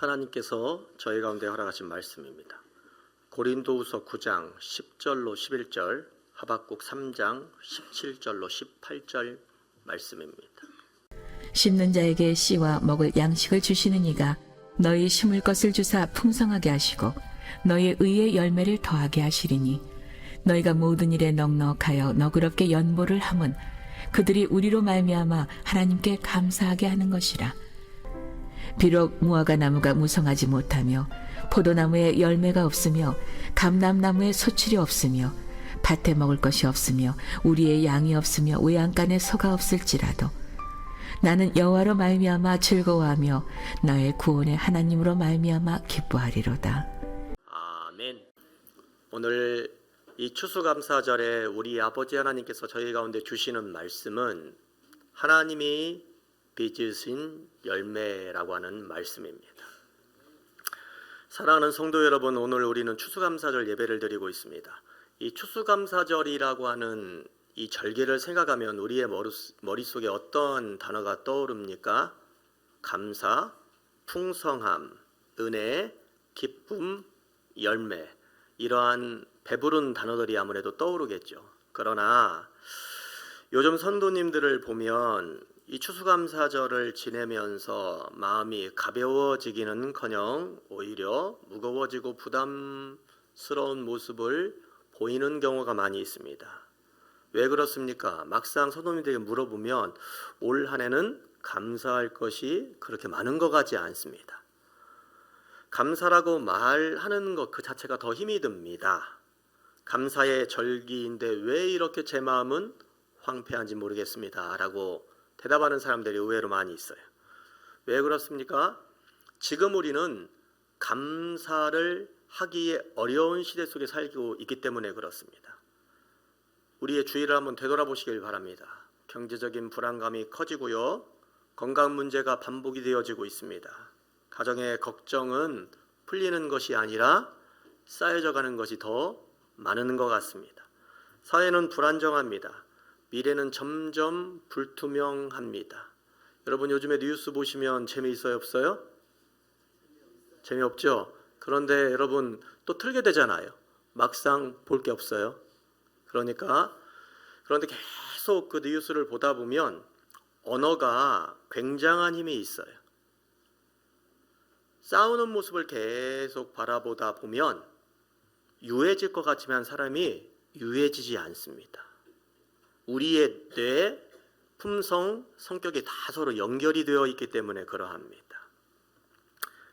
하나님께서 저희 가운데 허락하신 말씀입니다. 고린도후서 9장 10절로 11절, 하박국 3장 17절로 18절 말씀입니다. 심는 자에게 씨와 먹을 양식을 주시는 이가 너희 심을 것을 주사 풍성하게 하시고 너희 의의 열매를 더하게 하시리니 너희가 모든 일에 넉넉하여 너그럽게 연보를 함은 그들이 우리로 말미암아 하나님께 감사하게 하는 것이라. 비록 무화과 나무가 무성하지 못하며 포도나무에 열매가 없으며 감람나무에 소출이 없으며 밭에 먹을 것이 없으며 우리의 양이 없으며 외양간에 소가 없을지라도 나는 여호와로 말미암아 즐거워하며 나의 구원의 하나님으로 말미암아 기뻐하리로다. 아멘. 오늘 이 추수감사절에 우리 아버지 하나님께서 저희 가운데 주시는 말씀은 하나님이 빚으신 열매라고 하는 말씀입니다. 사랑하는 성도 여러분, 오늘 우리는 추수감사절 예배를 드리고 있습니다. 이 추수감사절이라고 하는 이 절기를 생각하면 우리의 머릿속에 어떤 단어가 떠오릅니까? 감사, 풍성함, 은혜, 기쁨, 열매, 이러한 배부른 단어들이 아무래도 떠오르겠죠. 그러나 요즘 성도님들을 보면 이 추수감사절을 지내면서 마음이 가벼워지기는커녕 오히려 무거워지고 부담스러운 모습을 보이는 경우가 많이 있습니다. 왜 그렇습니까? 막상 성도님들에게 물어보면 올 한 해는 감사할 것이 그렇게 많은 것 같지 않습니다. 감사라고 말하는 것 그 자체가 더 힘이 듭니다. 감사의 절기인데 왜 이렇게 제 마음은 황폐한지 모르겠습니다 라고 대답하는 사람들이 의외로 많이 있어요. 왜 그렇습니까? 지금 우리는 감사를 하기에 어려운 시대 속에 살고 있기 때문에 그렇습니다. 우리의 주의를 한번 되돌아보시길 바랍니다. 경제적인 불안감이 커지고요. 건강 문제가 반복이 되어지고 있습니다. 가정의 걱정은 풀리는 것이 아니라 쌓여져 가는 것이 더 많은 것 같습니다. 사회는 불안정합니다. 미래는 점점 불투명합니다. 여러분 요즘에 뉴스 보시면 재미있어요, 없어요? 재미없죠? 그런데 여러분 또 틀게 되잖아요. 막상 볼 게 없어요. 그런데 계속 그 뉴스를 보다 보면 언어가 굉장한 힘이 있어요. 싸우는 모습을 계속 바라보다 보면 유해질 것 같지만 사람이 유해지지 않습니다. 우리의 뇌, 품성, 성격이 다 서로 연결이 되어 있기 때문에 그러합니다.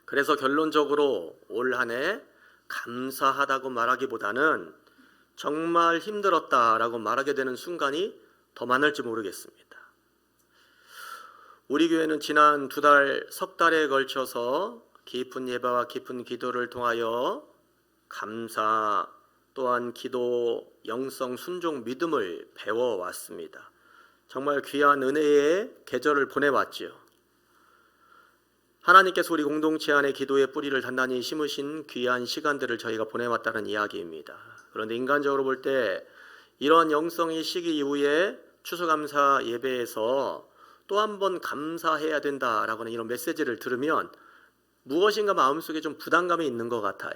그래서 결론적으로 올 한 해 감사하다고 말하기보다는 정말 힘들었다라고 말하게 되는 순간이 더 많을지 모르겠습니다. 우리 교회는 지난 석 달에 걸쳐서 깊은 예배와 깊은 기도를 통하여 감사 또한 기도, 영성, 순종, 믿음을 배워왔습니다. 정말 귀한 은혜의 계절을 보내왔지요. 하나님께서 우리 공동체 안에 기도의 뿌리를 단단히 심으신 귀한 시간들을 저희가 보내왔다는 이야기입니다. 그런데 인간적으로 볼 때 이러한 영성의 시기 이후에 추수감사 예배에서 또 한 번 감사해야 된다라고 하는 이런 메시지를 들으면 무엇인가 마음속에 좀 부담감이 있는 것 같아요.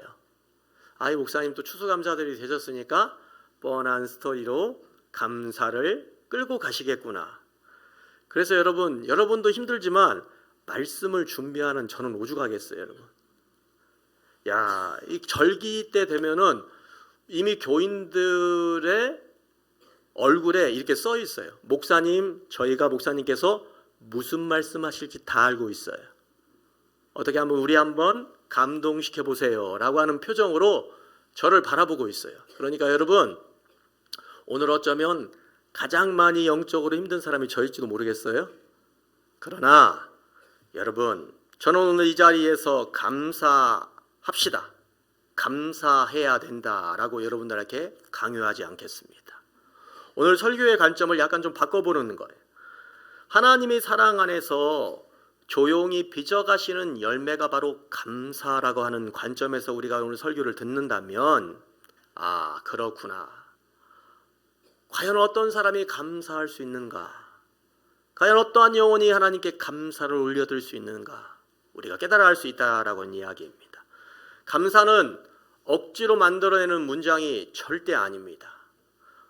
아이 목사님 또 추수감사들이 되셨으니까 뻔한 스토리로 감사를 끌고 가시겠구나. 그래서 여러분도 힘들지만 말씀을 준비하는 저는 오죽하겠어요, 여러분. 이 절기 때 되면은 이미 교인들의 얼굴에 이렇게 써 있어요. 저희가 목사님께서 무슨 말씀하실지 다 알고 있어요. 어떻게 우리 한번 감동시켜 보세요 라고 하는 표정으로 저를 바라보고 있어요. 그러니까 여러분, 오늘 어쩌면 가장 많이 영적으로 힘든 사람이 저일지도 모르겠어요. 그러나 여러분, 저는 오늘 이 자리에서 감사합시다, 감사해야 된다라고 여러분들에게 강요하지 않겠습니다. 오늘 설교의 관점을 약간 좀 바꿔보는 거예요. 하나님의 사랑 안에서 조용히 빚어가시는 열매가 바로 감사라고 하는 관점에서 우리가 오늘 설교를 듣는다면 그렇구나. 과연 어떤 사람이 감사할 수 있는가? 과연 어떠한 영혼이 하나님께 감사를 올려드릴 수 있는가? 우리가 깨달아 할 수 있다라고 하는 이야기입니다. 감사는 억지로 만들어내는 문장이 절대 아닙니다.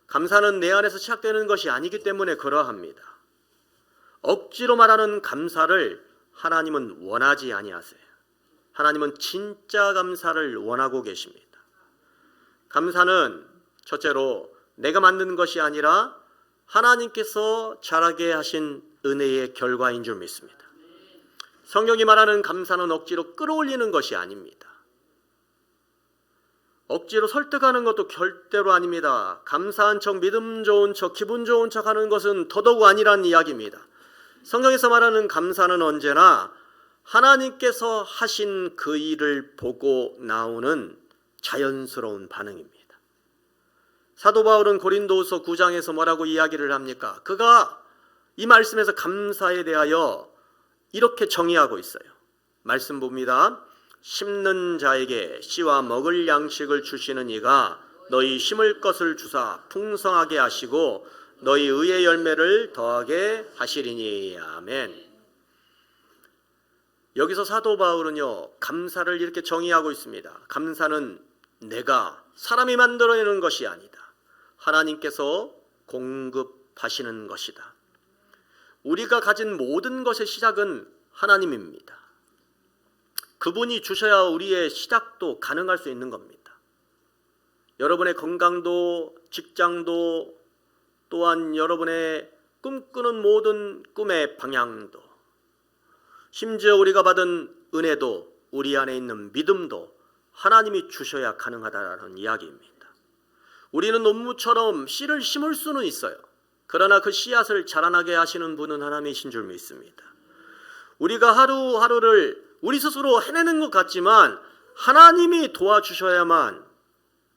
감사는 내 안에서 시작되는 것이 아니기 때문에 그러합니다. 억지로 말하는 감사를 하나님은 원하지 아니하세요. 하나님은 진짜 감사를 원하고 계십니다. 감사는 첫째로 내가 만든 것이 아니라 하나님께서 자라게 하신 은혜의 결과인 줄 믿습니다. 성경이 말하는 감사는 억지로 끌어올리는 것이 아닙니다. 억지로 설득하는 것도 절대로 아닙니다. 감사한 척, 믿음 좋은 척, 기분 좋은 척 하는 것은 더더욱 아니라는 이야기입니다. 성경에서 말하는 감사는 언제나 하나님께서 하신 그 일을 보고 나오는 자연스러운 반응입니다. 사도 바울은 고린도후서 9장에서 뭐라고 이야기를 합니까? 그가 이 말씀에서 감사에 대하여 이렇게 정의하고 있어요. 말씀 봅니다. 심는 자에게 씨와 먹을 양식을 주시는 이가 너희 심을 것을 주사 풍성하게 하시고 너희 의의 열매를 더하게 하시리니. 아멘. 여기서 사도 바울은요, 감사를 이렇게 정의하고 있습니다. 감사는 내가 사람이 만들어내는 것이 아니다. 하나님께서 공급하시는 것이다. 우리가 가진 모든 것의 시작은 하나님입니다. 그분이 주셔야 우리의 시작도 가능할 수 있는 겁니다. 여러분의 건강도, 직장도, 또한 여러분의 꿈꾸는 모든 꿈의 방향도, 심지어 우리가 받은 은혜도, 우리 안에 있는 믿음도 하나님이 주셔야 가능하다는 이야기입니다. 우리는 논무처럼 씨를 심을 수는 있어요. 그러나 그 씨앗을 자라나게 하시는 분은 하나님이신 줄 믿습니다. 우리가 하루하루를 우리 스스로 해내는 것 같지만 하나님이 도와주셔야만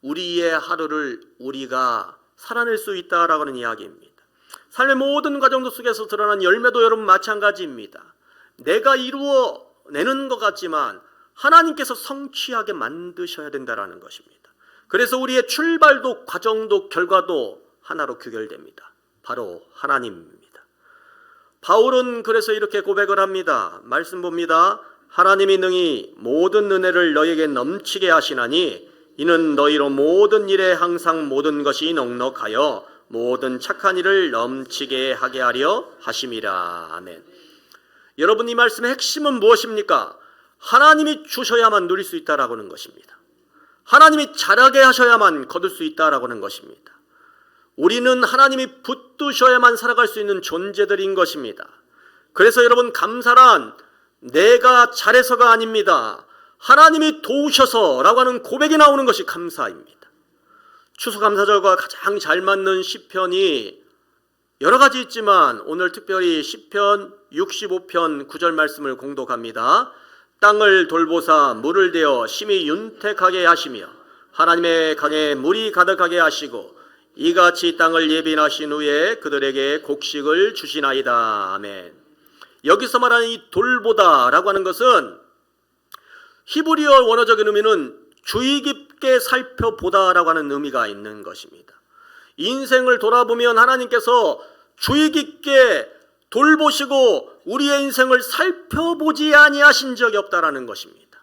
우리의 하루를 우리가 살아낼 수 있다라고 하는 이야기입니다. 삶의 모든 과정도 속에서 드러난 열매도 여러분 마찬가지입니다. 내가 이루어내는 것 같지만 하나님께서 성취하게 만드셔야 된다라는 것입니다. 그래서 우리의 출발도 과정도 결과도 하나로 귀결됩니다. 바로 하나님입니다. 바울은 그래서 이렇게 고백을 합니다. 말씀 봅니다. 하나님이 능히 모든 은혜를 너에게 넘치게 하시나니 이는 너희로 모든 일에 항상 모든 것이 넉넉하여 모든 착한 일을 넘치게 하게 하려 하심이라. 아멘. 여러분, 이 말씀의 핵심은 무엇입니까? 하나님이 주셔야만 누릴 수 있다라고 하는 것입니다. 하나님이 자라게 하셔야만 거둘 수 있다라고 하는 것입니다. 우리는 하나님이 붙드셔야만 살아갈 수 있는 존재들인 것입니다. 그래서 여러분, 감사란 내가 잘해서가 아닙니다. 하나님이 도우셔서라고 하는 고백이 나오는 것이 감사입니다. 추수감사절과 가장 잘 맞는 시편이 여러 가지 있지만 오늘 특별히 시편 65편 9절 말씀을 공독합니다. 땅을 돌보사 물을 대어 심히 윤택하게 하시며 하나님의 강에 물이 가득하게 하시고 이같이 땅을 예빈하신 후에 그들에게 곡식을 주시나이다. 아멘. 여기서 말하는 이 돌보다라고 하는 것은 히브리어 원어적인 의미는 주의 깊게 살펴보다라고 하는 의미가 있는 것입니다. 인생을 돌아보면 하나님께서 주의 깊게 돌보시고 우리의 인생을 살펴보지 아니하신 적이 없다라는 것입니다.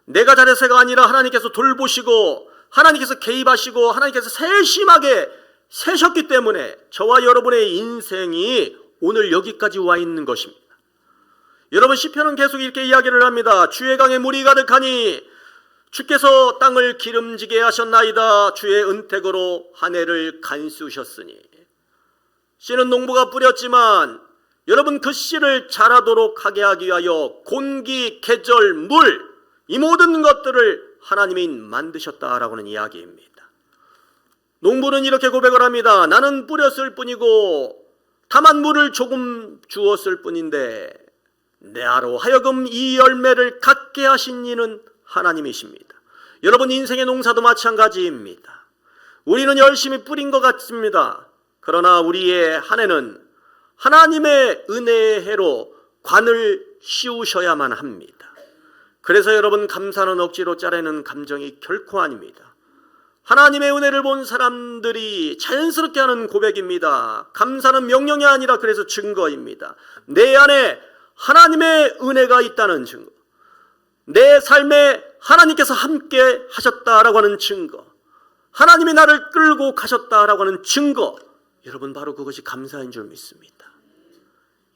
내가 잘해서가 아니라 하나님께서 돌보시고 하나님께서 개입하시고 하나님께서 세심하게 세셨기 때문에 저와 여러분의 인생이 오늘 여기까지 와 있는 것입니다. 여러분, 시편은 계속 이렇게 이야기를 합니다. 주의 강에 물이 가득하니 주께서 땅을 기름지게 하셨나이다. 주의 은택으로 한 해를 간수셨으니. 씨는 농부가 뿌렸지만 여러분, 그 씨를 자라도록 하게 하기 위하여 공기, 계절, 물, 이 모든 것들을 하나님이 만드셨다라고 하는 이야기입니다. 농부는 이렇게 고백을 합니다. 나는 뿌렸을 뿐이고 다만 물을 조금 주었을 뿐인데 나로 하여금 이 열매를 갖게 하신 이는 하나님이십니다. 여러분, 인생의 농사도 마찬가지입니다. 우리는 열심히 뿌린 것 같습니다. 그러나 우리의 한 해는 하나님의 은혜의 해로 관을 씌우셔야만 합니다. 그래서 여러분, 감사는 억지로 짜내는 감정이 결코 아닙니다. 하나님의 은혜를 본 사람들이 자연스럽게 하는 고백입니다. 감사는 명령이 아니라 그래서 증거입니다. 내 안에 하나님의 은혜가 있다는 증거, 내 삶에 하나님께서 함께 하셨다라고 하는 증거, 하나님이 나를 끌고 가셨다라고 하는 증거, 여러분 바로 그것이 감사인 줄 믿습니다.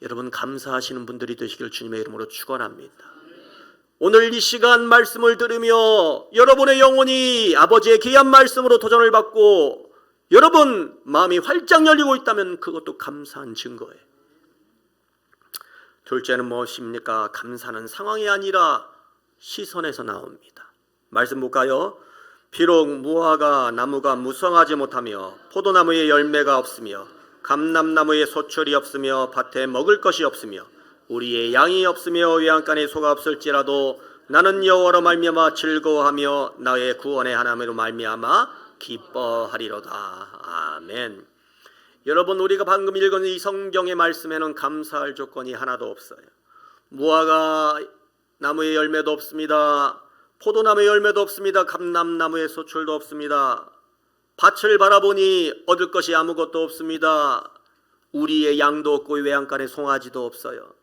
여러분 감사하시는 분들이 되시길 주님의 이름으로 축원합니다. 오늘 이 시간 말씀을 들으며 여러분의 영혼이 아버지의 귀한 말씀으로 도전을 받고 여러분 마음이 활짝 열리고 있다면 그것도 감사한 증거예요. 둘째는 무엇입니까? 감사는 상황이 아니라 시선에서 나옵니다. 말씀 볼까요? 비록 무화과 나무가 무성하지 못하며 포도나무에 열매가 없으며 감람나무에 소출이 없으며 밭에 먹을 것이 없으며 우리의 양이 없으며 외양간에 소가 없을지라도 나는 여호와로 말미암아 즐거워하며 나의 구원의 하나님으로 말미암아 기뻐하리로다. 아멘. 여러분 우리가 방금 읽은 이 성경의 말씀에는 감사할 조건이 하나도 없어요. 무화과 나무의 열매도 없습니다. 포도나무의 열매도 없습니다. 감람나무의 소출도 없습니다. 밭을 바라보니 얻을 것이 아무것도 없습니다. 우리의 양도 없고 외양간에 송아지도 없어요.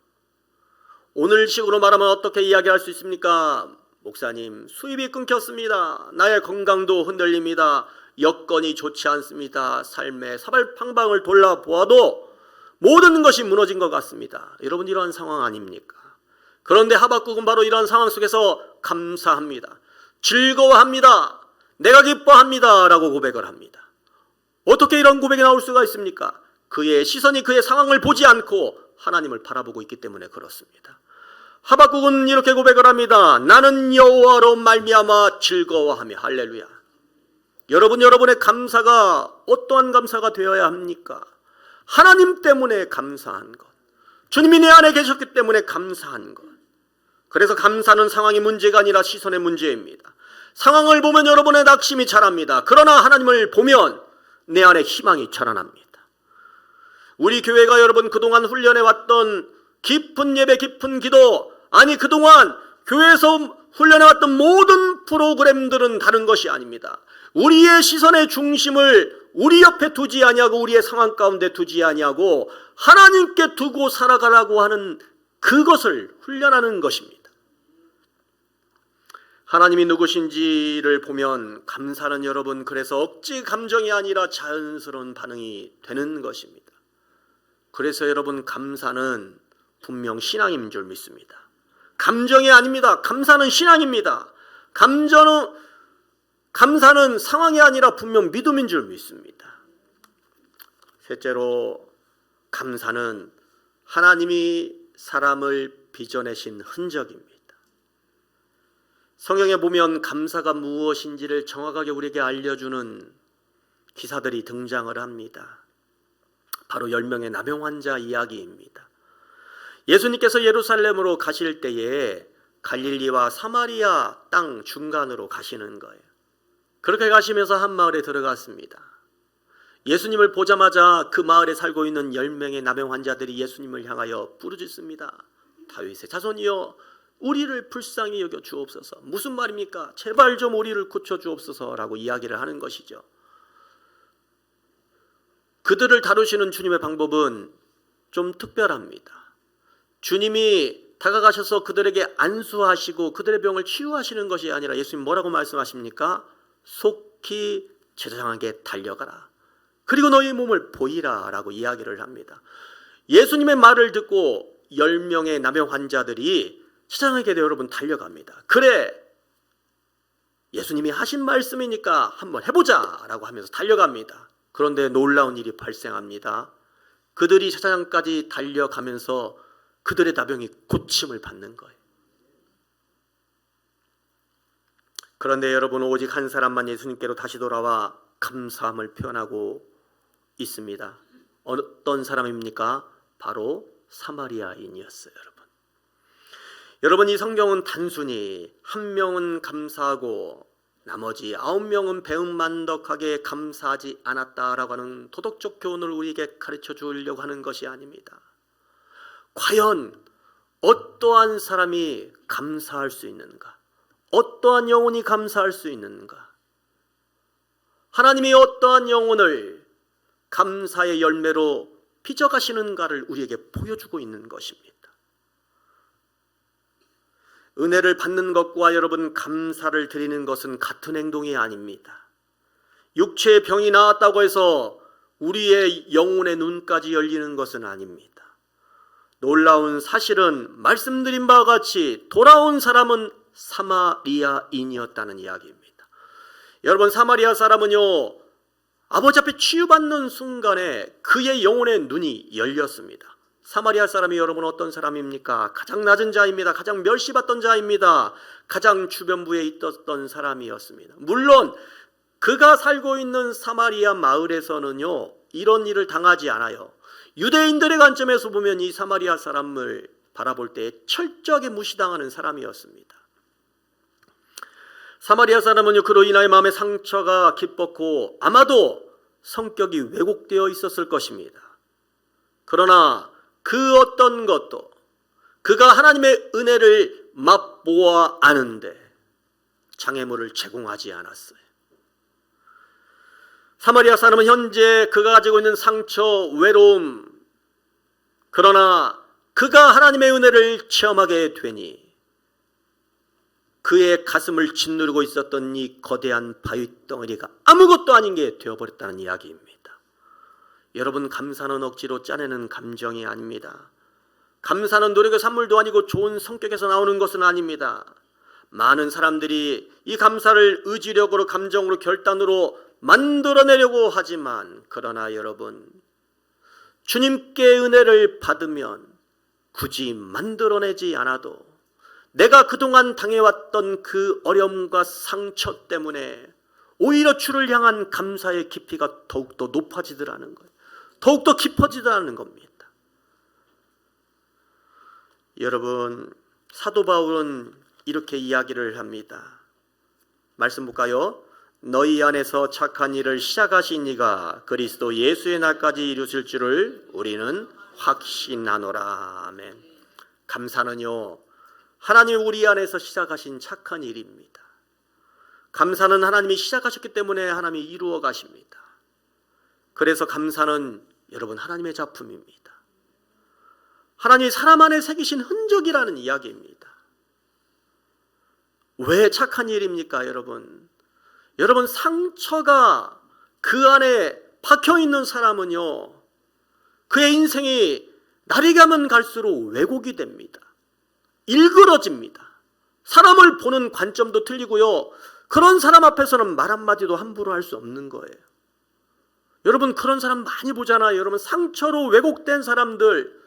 오늘식으로 말하면 어떻게 이야기할 수 있습니까? 목사님, 수입이 끊겼습니다. 나의 건강도 흔들립니다. 여건이 좋지 않습니다. 삶의 사발방방을 돌아보아도 모든 것이 무너진 것 같습니다. 여러분 이러한 상황 아닙니까? 그런데 하박국은 바로 이러한 상황 속에서 감사합니다. 즐거워합니다. 내가 기뻐합니다 라고 고백을 합니다. 어떻게 이런 고백이 나올 수가 있습니까? 그의 시선이 그의 상황을 보지 않고 하나님을 바라보고 있기 때문에 그렇습니다. 하박국은 이렇게 고백을 합니다. 나는 여호와로 말미암아 즐거워하며. 할렐루야. 여러분, 여러분의 감사가 어떠한 감사가 되어야 합니까? 하나님 때문에 감사한 것, 주님이 내 안에 계셨기 때문에 감사한 것. 그래서 감사는 상황이 문제가 아니라 시선의 문제입니다. 상황을 보면 여러분의 낙심이 자랍니다. 그러나 하나님을 보면 내 안에 희망이 자라납니다. 우리 교회가 여러분 그동안 훈련해왔던 깊은 예배, 깊은 기도, 아니 그동안 교회에서 훈련해왔던 모든 프로그램들은 다른 것이 아닙니다. 우리의 시선의 중심을 우리 옆에 두지 아니하고 우리의 상황 가운데 두지 아니하고 하나님께 두고 살아가라고 하는 그것을 훈련하는 것입니다. 하나님이 누구신지를 보면 감사는 여러분 그래서 억지 감정이 아니라 자연스러운 반응이 되는 것입니다. 그래서 여러분 감사는 분명 신앙인 줄 믿습니다. 감정이 아닙니다. 감사는 신앙입니다. 감사는 상황이 아니라 분명 믿음인 줄 믿습니다. 셋째로 감사는 하나님이 사람을 빚어내신 흔적입니다. 성경에 보면 감사가 무엇인지를 정확하게 우리에게 알려주는 기사들이 등장을 합니다. 바로 10명의 나병 환자 이야기입니다. 예수님께서 예루살렘으로 가실 때에 갈릴리와 사마리아 땅 중간으로 가시는 거예요. 그렇게 가시면서 한 마을에 들어갔습니다. 예수님을 보자마자 그 마을에 살고 있는 10명의 나병 환자들이 예수님을 향하여 부르짖습니다. 다윗의 자손이여 우리를 불쌍히 여겨 주옵소서. 무슨 말입니까? 제발 좀 우리를 고쳐 주옵소서라고 이야기를 하는 것이죠. 그들을 다루시는 주님의 방법은 좀 특별합니다. 주님이 다가가셔서 그들에게 안수하시고 그들의 병을 치유하시는 것이 아니라 예수님 뭐라고 말씀하십니까? 속히 제사장에게 달려가라. 그리고 너희 몸을 보이라 라고 이야기를 합니다. 예수님의 말을 듣고 10명의 나병 환자들이 제사장에게 여러분 달려갑니다. 그래, 예수님이 하신 말씀이니까 한번 해보자 라고 하면서 달려갑니다. 그런데 놀라운 일이 발생합니다. 그들이 제사장까지 달려가면서 그들의 나병이 고침을 받는 거예요. 그런데 여러분 오직 한 사람만 예수님께로 다시 돌아와 감사함을 표현하고 있습니다. 어떤 사람입니까? 바로 사마리아인이었어요. 여러분 이 성경은 단순히 한 명은 감사하고 나머지 9명은 배은만덕하게 감사하지 않았다라고 하는 도덕적 교훈을 우리에게 가르쳐 주려고 하는 것이 아닙니다. 과연 어떠한 사람이 감사할 수 있는가? 어떠한 영혼이 감사할 수 있는가? 하나님이 어떠한 영혼을 감사의 열매로 빚어가시는가를 우리에게 보여주고 있는 것입니다. 은혜를 받는 것과 여러분 감사를 드리는 것은 같은 행동이 아닙니다. 육체의 병이 나았다고 해서 우리의 영혼의 눈까지 열리는 것은 아닙니다. 놀라운 사실은 말씀드린 바와 같이 돌아온 사람은 사마리아인이었다는 이야기입니다. 여러분, 사마리아 사람은요, 아버지 앞에 치유받는 순간에 그의 영혼의 눈이 열렸습니다. 사마리아 사람이 여러분 어떤 사람입니까? 가장 낮은 자입니다. 가장 멸시받던 자입니다. 가장 주변부에 있었던 사람이었습니다. 물론 그가 살고 있는 사마리아 마을에서는요, 이런 일을 당하지 않아요. 유대인들의 관점에서 보면 이 사마리아 사람을 바라볼 때 철저하게 무시당하는 사람이었습니다. 사마리아 사람은요, 그로 인하여 마음의 상처가 깊었고 아마도 성격이 왜곡되어 있었을 것입니다. 그러나 그 어떤 것도 그가 하나님의 은혜를 맛보아 아는데 장애물을 제공하지 않았어요. 사마리아 사람은 현재 그가 가지고 있는 상처, 외로움, 그러나 그가 하나님의 은혜를 체험하게 되니 그의 가슴을 짓누르고 있었던 이 거대한 바위 덩어리가 아무것도 아닌 게 되어버렸다는 이야기입니다. 여러분, 감사는 억지로 짜내는 감정이 아닙니다. 감사는 노력의 산물도 아니고 좋은 성격에서 나오는 것은 아닙니다. 많은 사람들이 이 감사를 의지력으로, 감정으로, 결단으로 만들어내려고 하지만, 그러나 여러분, 주님께 은혜를 받으면 굳이 만들어내지 않아도 내가 그동안 당해왔던 그 어려움과 상처 때문에 오히려 주를 향한 감사의 깊이가 더욱더 높아지더라는 거예요. 더욱더 깊어지더라는 겁니다. 여러분, 사도 바울은 이렇게 이야기를 합니다. 말씀 볼까요? 너희 안에서 착한 일을 시작하신 이가 그리스도 예수의 날까지 이루실 줄을 우리는 확신하노라. 아멘. 감사는요, 하나님이 우리 안에서 시작하신 착한 일입니다. 감사는 하나님이 시작하셨기 때문에 하나님이 이루어 가십니다. 그래서 감사는 여러분 하나님의 작품입니다. 하나님이 사람 안에 새기신 흔적이라는 이야기입니다. 왜 착한 일입니까, 여러분? 여러분, 상처가 그 안에 박혀있는 사람은요, 그의 인생이 날이 가면 갈수록 왜곡이 됩니다. 일그러집니다. 사람을 보는 관점도 틀리고요, 그런 사람 앞에서는 말 한마디도 함부로 할 수 없는 거예요. 여러분, 그런 사람 많이 보잖아요. 여러분, 상처로 왜곡된 사람들,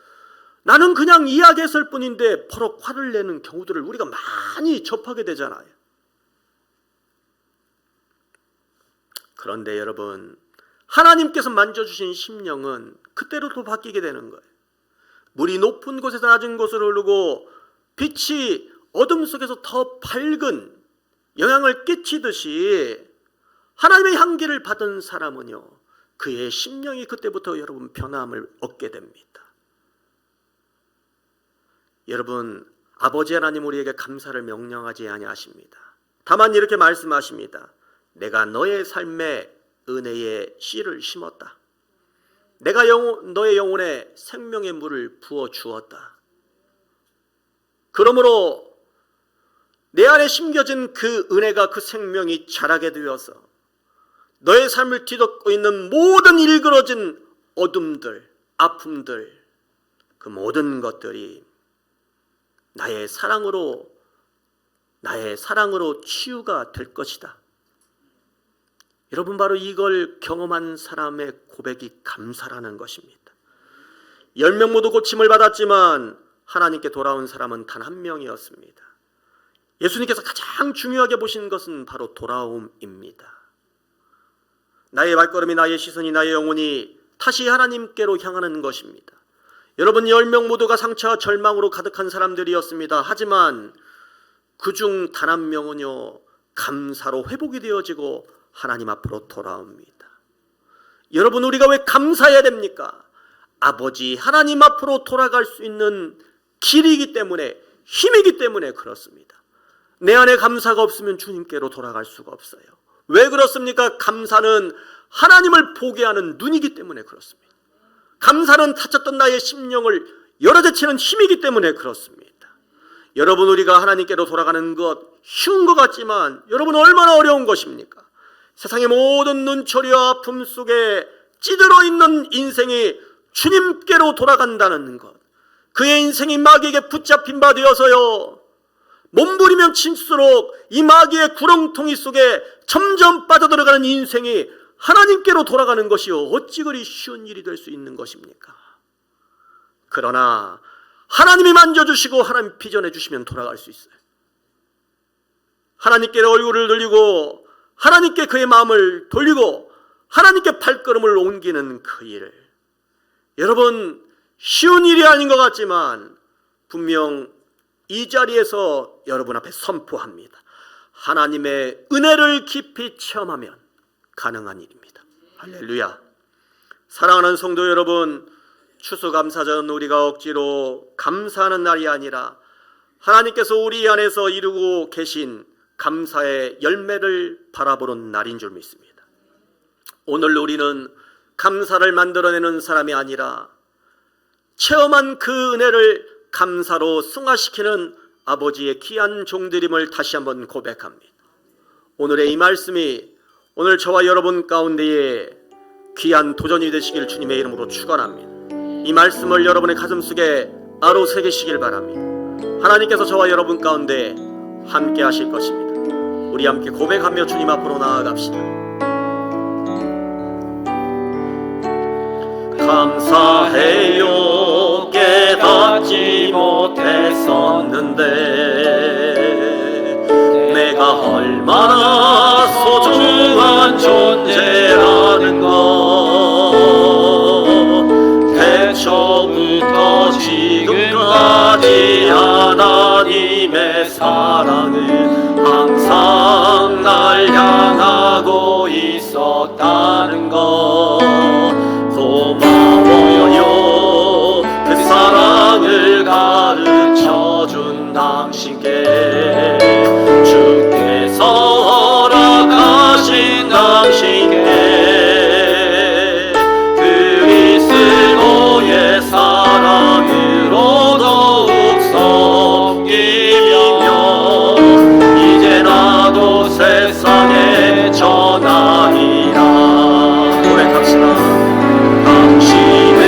나는 그냥 이야기했을 뿐인데 버럭 화를 내는 경우들을 우리가 많이 접하게 되잖아요. 그런데 여러분, 하나님께서 만져주신 심령은 그때로 또 바뀌게 되는 거예요. 물이 높은 곳에서 낮은 곳으로 흐르고 빛이 어둠 속에서 더 밝은 영향을 끼치듯이 하나님의 향기를 받은 사람은요, 그의 심령이 그때부터 여러분 변함을 얻게 됩니다. 여러분, 아버지 하나님 우리에게 감사를 명령하지 아니하십니다. 다만 이렇게 말씀하십니다. 내가 너의 삶에 은혜의 씨를 심었다. 내가 너의 영혼에 생명의 물을 부어 주었다. 그러므로 내 안에 심겨진 그 은혜가, 그 생명이 자라게 되어서 너의 삶을 뒤덮고 있는 모든 일그러진 어둠들, 아픔들, 그 모든 것들이 나의 사랑으로 치유가 될 것이다. 여러분, 바로 이걸 경험한 사람의 고백이 감사라는 것입니다. 10명 모두 고침을 받았지만 하나님께 돌아온 사람은 단 한 명이었습니다. 예수님께서 가장 중요하게 보신 것은 바로 돌아옴입니다. 나의 발걸음이, 나의 시선이, 나의 영혼이 다시 하나님께로 향하는 것입니다. 여러분, 10명 모두가 상처와 절망으로 가득한 사람들이었습니다. 하지만 그중 단 한 명은요, 감사로 회복이 되어지고 하나님 앞으로 돌아옵니다. 여러분, 우리가 왜 감사해야 됩니까? 아버지 하나님 앞으로 돌아갈 수 있는 길이기 때문에, 힘이기 때문에 그렇습니다. 내 안에 감사가 없으면 주님께로 돌아갈 수가 없어요. 왜 그렇습니까? 감사는 하나님을 보게 하는 눈이기 때문에 그렇습니다. 감사는 다쳤던 나의 심령을 열어제치는 힘이기 때문에 그렇습니다. 여러분, 우리가 하나님께로 돌아가는 것 쉬운 것 같지만 여러분, 얼마나 어려운 것입니까? 세상의 모든 눈초리와 아픔 속에 찌들어 있는 인생이 주님께로 돌아간다는 것, 그의 인생이 마귀에게 붙잡힌 바 되어서요, 몸부리면 칠수록 이 마귀의 구렁텅이 속에 점점 빠져들어가는 인생이 하나님께로 돌아가는 것이요, 어찌 그리 쉬운 일이 될 수 있는 것입니까? 그러나 하나님이 만져주시고 하나님 비전해 주시면 돌아갈 수 있어요. 하나님께 얼굴을 돌리고 하나님께 그의 마음을 돌리고 하나님께 발걸음을 옮기는 그 일, 여러분, 쉬운 일이 아닌 것 같지만 분명 이 자리에서 여러분 앞에 선포합니다. 하나님의 은혜를 깊이 체험하면 가능한 일입니다. 할렐루야. 사랑하는 성도 여러분, 추수감사절은 우리가 억지로 감사하는 날이 아니라 하나님께서 우리 안에서 이루고 계신 감사의 열매를 바라보는 날인 줄 믿습니다. 오늘 우리는 감사를 만들어내는 사람이 아니라 체험한 그 은혜를 감사로 승화시키는 아버지의 귀한 종들임을 다시 한번 고백합니다. 오늘의 이 말씀이 오늘 저와 여러분 가운데에 귀한 도전이 되시길 주님의 이름으로 축원합니다. 이 말씀을 여러분의 가슴속에 아로 새기시길 바랍니다. 하나님께서 저와 여러분 가운데 함께 하실 것입니다. 우리 함께 고백하며 주님 앞으로 나아갑시다. 감사해요. 깨닫지 못했었는데 내가 얼마나 소중한 존재라는 것, 태초부터 지금까지 하나님의 사랑은 항상 날 향하고 있었다는 것, 고마워요. 그 사랑을 가르쳐준 당신께, 주께서 허락하신 당신께 그리스도의 사랑으로 더욱 섬기며 이제 나도 세상에 전하리라. 고백합시다. 당신은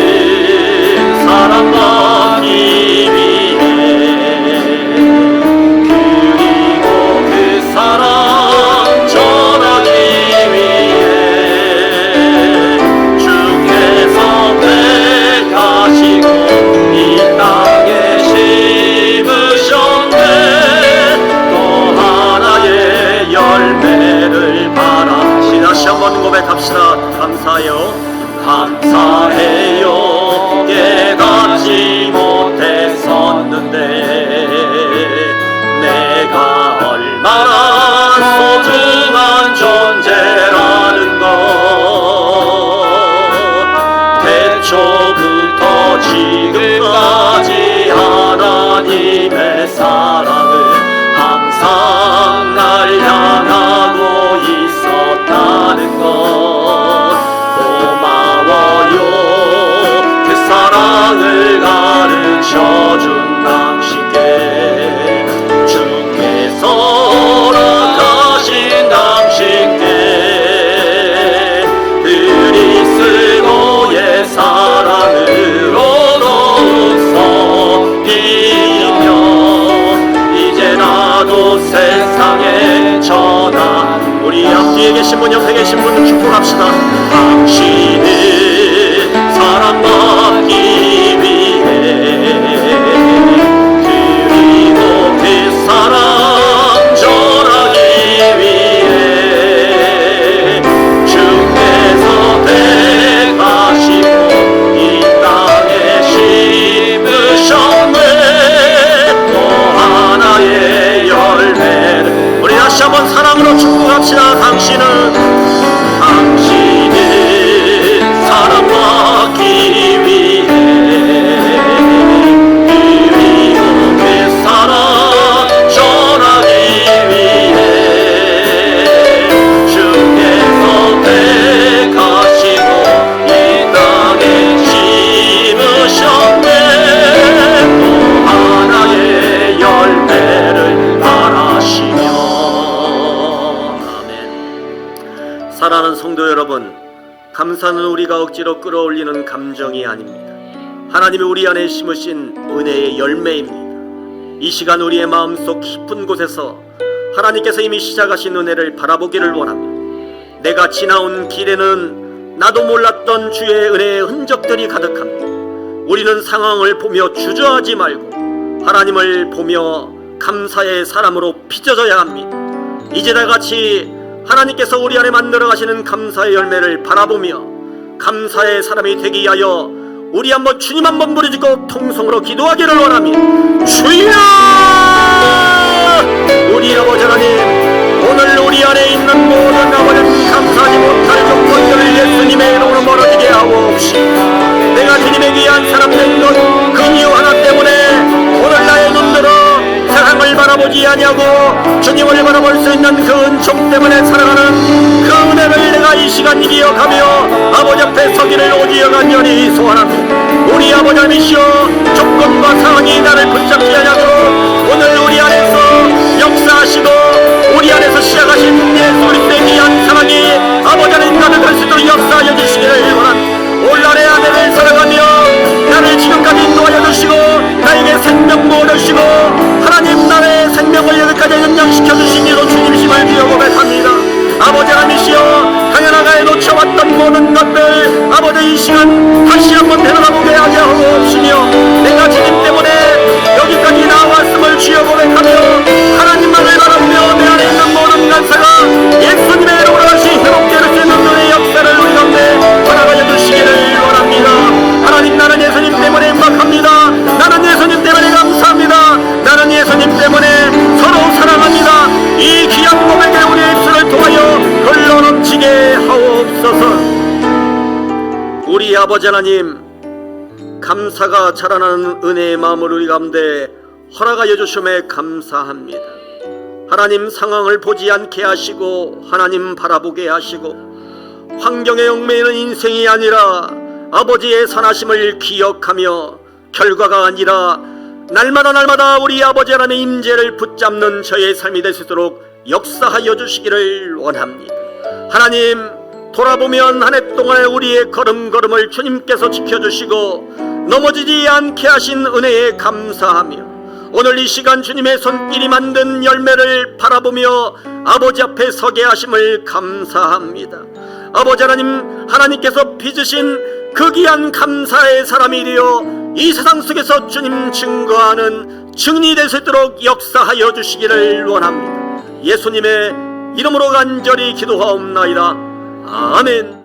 사랑받기 위해, 그리고 그 사랑 전하기 위해 주께서 택하시고 이 땅에 심으셨네. 또 하나의 열매를 바라. 다시 한번 고백합시다. 감사해요. 감사해요. 깨닫지 못했었는데 내가 얼마나 소중한 존재라는 것, 태초부터 지금까지 하나님의 사랑은 항상 날 향하고 있었다는 것, 고마워요. 그 사랑을 가르쳐준 당신께, 주께서 허락하신 당신께 그리스도의 사랑으로 더욱 섬기며 이제 나도 세상에 전하. 우리 앞뒤에 계신 분, 옆에 계신 분 축복합시다. 당신은 사랑받기 위해, 그리고 그 사랑 전하기 위해 주께서 택하시고 이 땅에 심으셨네. 또 하나의 열매를. 우리 다시 한번 사랑으로 축복합시다. 당신은 감사는 우리가 억지로 끌어올리는 감정이 아닙니다. 하나님이 우리 안에 심으신 은혜의 열매입니다. 이 시간 우리의 마음속 깊은 곳에서 하나님께서 이미 시작하신 은혜를 바라보기를 원합니다. 내가 지나온 길에는 나도 몰랐던 주의 은혜의 흔적들이 가득합니다. 우리는 상황을 보며 주저하지 말고 하나님을 보며 감사의 사람으로 빚어져야 합니다. 이제 다같이 하나님께서 우리 안에 만들어 가시는 감사의 열매를 바라보며 감사의 사람이 되기 위하여 우리 한번 주님 한번 부르짖고 통성으로 기도하기를 원합니다. 주여! 우리 아버지 하나님, 오늘 우리 안에 있는 모든 아버지는 감사하지 못할 조건들을 예수님의 이름으로 멀어지게 하옵시고, 내가 주님의 귀한 사람 된 것 그 이유 하나 때문에 오늘 나의 눈으로 세상을 바라보지 아니하고 주님을 바라볼 수 있는 그 은총 때문에 살아가는 그 은혜를 내가 이 시간 이어가며 아버지 앞에 서기를 오직 간절히 소원합니다. 우리 아버지 하나님이시여, 조건과 상황이 나를 붙잡지 아니하도록 오늘 우리 안에서 역사하시고 우리 안에서 시작하신 예수 그리스도의 귀한 사랑이 아버지 하나님 가득할 수 있도록 역사하여 주시기를 원합니다. 오늘날의 아내를 살아가며 나를 지금까지 인도하여 주시고 나에게 생명 부어주시고 하나님 나의 생명을 여기까지 연장시켜 주신 이로 주님이심을 주여 고백합니다. 아버지 하나님이시여, 당연하게 놓쳐왔던 모든 것들 아버지 이 시간 다시 한번 되돌아보게 하게 하옵시며, 내가 주님 때문에 여기까지 나왔음을 주여 고백하며 하나님만을 바라보며 내 안에 있는 모든 간사가 예수님의 이름으로 다시 회복될 수 있는 너의 역사를 우리 가운데 허락하여 주시기를 원합니다. 하나님, 나는 예수님 때문에 행복합니다. 나는 예수님 때문에 감사합니다. 나는 예수님 때문에 서로 사랑합니다. 이 귀한 고백에 우리의 입술을 통하여 흘러 넘치게 하옵소서. 우리 아버지 하나님, 감사가 자라나는 은혜의 마음을 우리 가운데 허락하여 주심에 감사합니다. 하나님, 상황을 보지 않게 하시고 하나님 바라보게 하시고 환경에 얽매이는 인생이 아니라 아버지의 선하심을 기억하며 결과가 아니라 날마다 우리 아버지 하나님의 임재를 붙잡는 저의 삶이 될 수 있도록 역사하여 주시기를 원합니다. 하나님, 돌아보면 한 해 동안의 우리의 걸음걸음을 주님께서 지켜주시고 넘어지지 않게 하신 은혜에 감사하며 오늘 이 시간 주님의 손길이 만든 열매를 바라보며 아버지 앞에 서게 하심을 감사합니다. 아버지 하나님, 하나님께서 빚으신 그 귀한 감사의 사람이 되어 이 세상 속에서 주님 증거하는 증인이 될 수 있도록 역사하여 주시기를 원합니다. 예수님의 이름으로 간절히 기도하옵나이다. 아멘.